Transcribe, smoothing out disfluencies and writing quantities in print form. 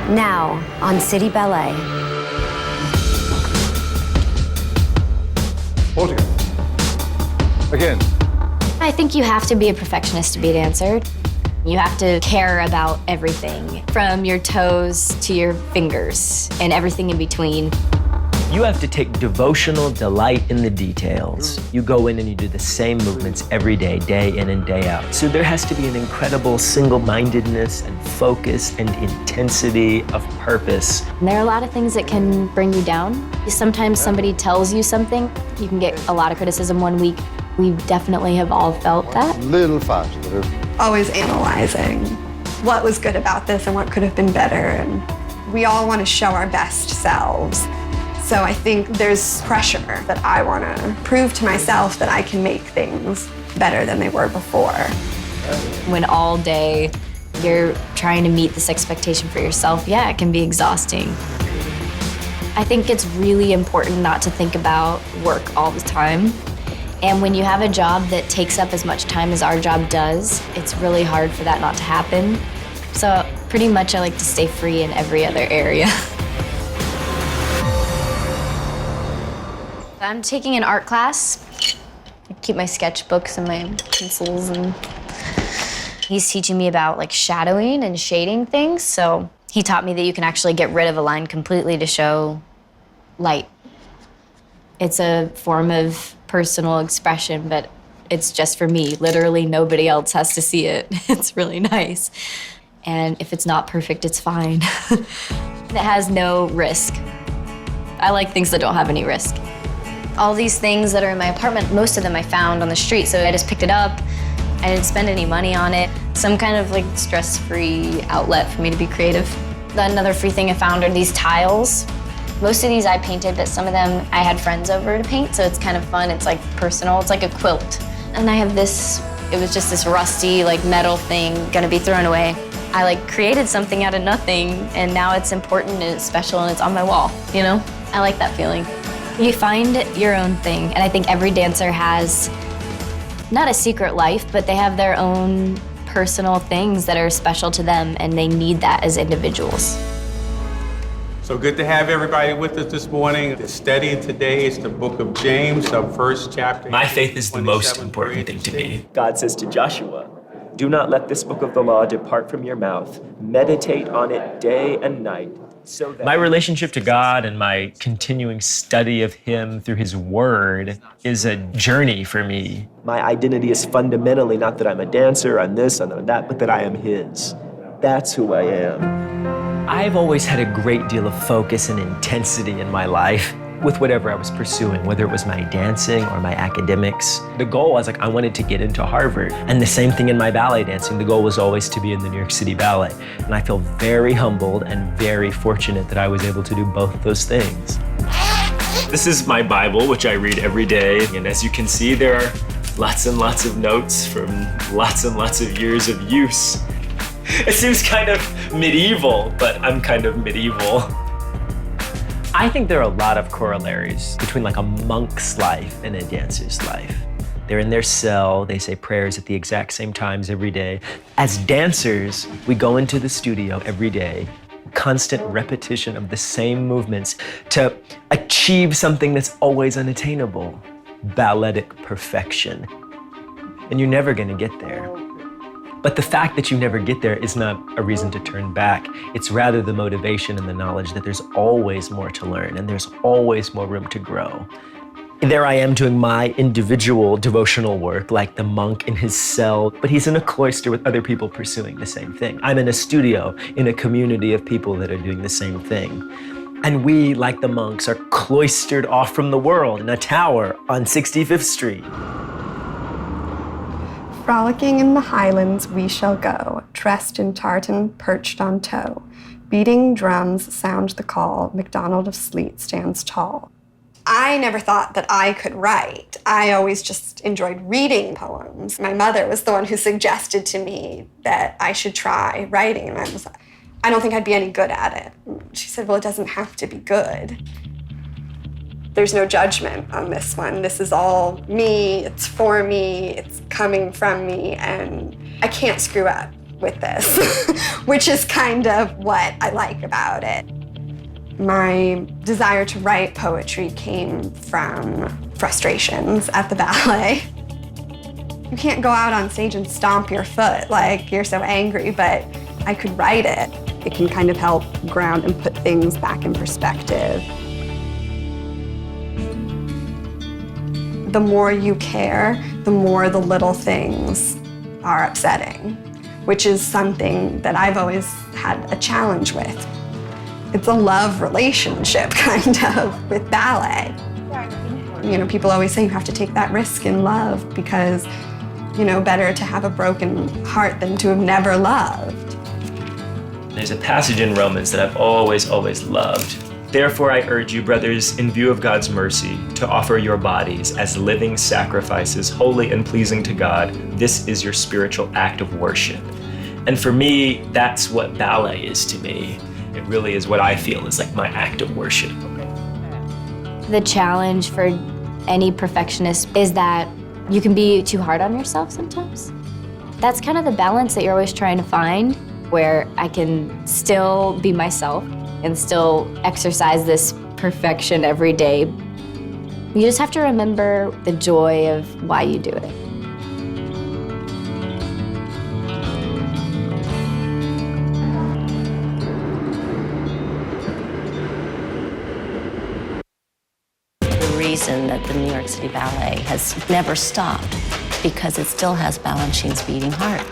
Now on City Ballet. Hold together. Again. I think you have to be a perfectionist to be a dancer. You have to care about everything, from your toes to your fingers and everything in between. You have to take devotional delight in the details. You go in and you do the same movements every day, day in and day out. So there has to be an incredible single-mindedness and focus and intensity of purpose. And there are a lot of things that can bring you down. Sometimes somebody tells you something, you can get a lot of criticism one week. We definitely have all felt that. Little faster. Always analyzing what was good about this and what could have been better. And we all want to show our best selves. So I think there's pressure that I want to prove to myself that I can make things better than they were before. When all day you're trying to meet this expectation for yourself, yeah, it can be exhausting. I think it's really important not to think about work all the time. And when you have a job that takes up as much time as our job does, it's really hard for that not to happen. So pretty much I like to stay free in every other area. I'm taking an art class. I keep my sketchbooks and my pencils, and he's teaching me about like shadowing and shading things. So he taught me that you can actually get rid of a line completely to show light. It's a form of personal expression, but it's just for me. Literally nobody else has to see it. It's really nice. And if it's not perfect, it's fine. It has no risk. I like things that don't have any risk. All these things that are in my apartment, most of them I found on the street, so I just picked it up. I didn't spend any money on it. Some kind of like stress-free outlet for me to be creative. Another free thing I found are these tiles. Most of these I painted, but some of them I had friends over to paint, so it's kind of fun. It's like personal, it's like a quilt. And I have this, it was just this rusty like metal thing gonna be thrown away. I like created something out of nothing, and now it's important and it's special and it's on my wall, you know? I like that feeling. You find your own thing, and I think every dancer has, not a secret life, but they have their own personal things that are special to them, and they need that as individuals. So good to have everybody with us this morning. The study today is the book of James, the first chapter. My faith is the most important thing to me. God says to Joshua, "Do not let this book of the law depart from your mouth. Meditate on it day and night." My relationship to God and my continuing study of Him through His Word is a journey for me. My identity is fundamentally not that I'm a dancer, I'm this, I'm that, but that I am His. That's who I am. I've always had a great deal of focus and intensity in my life with whatever I was pursuing, whether it was my dancing or my academics. The goal was I wanted to get into Harvard. And the same thing in my ballet dancing. The goal was always to be in the New York City Ballet. And I feel very humbled and very fortunate that I was able to do both those things. This is my Bible, which I read every day. And as you can see, there are lots and lots of notes from lots and lots of years of use. It seems kind of medieval, but I'm kind of medieval. I think there are a lot of corollaries between like a monk's life and a dancer's life. They're in their cell, they say prayers at the exact same times every day. As dancers, we go into the studio every day, constant repetition of the same movements to achieve something that's always unattainable, balletic perfection. And you're never gonna get there. But the fact that you never get there is not a reason to turn back. It's rather the motivation and the knowledge that there's always more to learn and there's always more room to grow. There I am doing my individual devotional work like the monk in his cell, but he's in a cloister with other people pursuing the same thing. I'm in a studio in a community of people that are doing the same thing. And we, like the monks, are cloistered off from the world in a tower on 65th Street. Frolicking in the highlands we shall go, dressed in tartan, perched on toe. Beating drums sound the call, MacDonald of Sleat stands tall. I never thought that I could write. I always just enjoyed reading poems. My mother was the one who suggested to me that I should try writing, and I don't think I'd be any good at it. She said, well, it doesn't have to be good. There's no judgment on this one. This is all me, it's for me, it's coming from me, and I can't screw up. with this, which is kind of what I like about it. My desire to write poetry came from frustrations at the ballet. You can't go out on stage and stomp your foot like you're so angry, but I could write it. It can kind of help ground and put things back in perspective. The more you care, the more the little things are upsetting, which is something that I've always had a challenge with. It's a love relationship, kind of, with ballet. You know, people always say you have to take that risk in love because, you know, better to have a broken heart than to have never loved. There's a passage in Romans that I've always loved. Therefore, I urge you, brothers, in view of God's mercy, to offer your bodies as living sacrifices, holy and pleasing to God. This is your spiritual act of worship. And for me, that's what ballet is to me. It really is what I feel is like my act of worship. The challenge for any perfectionist is that you can be too hard on yourself sometimes. That's kind of the balance that you're always trying to find, where I can still be myself and still exercise this perfection every day. You just have to remember the joy of why you do it. The reason that the New York City Ballet has never stopped because it still has Balanchine's beating heart.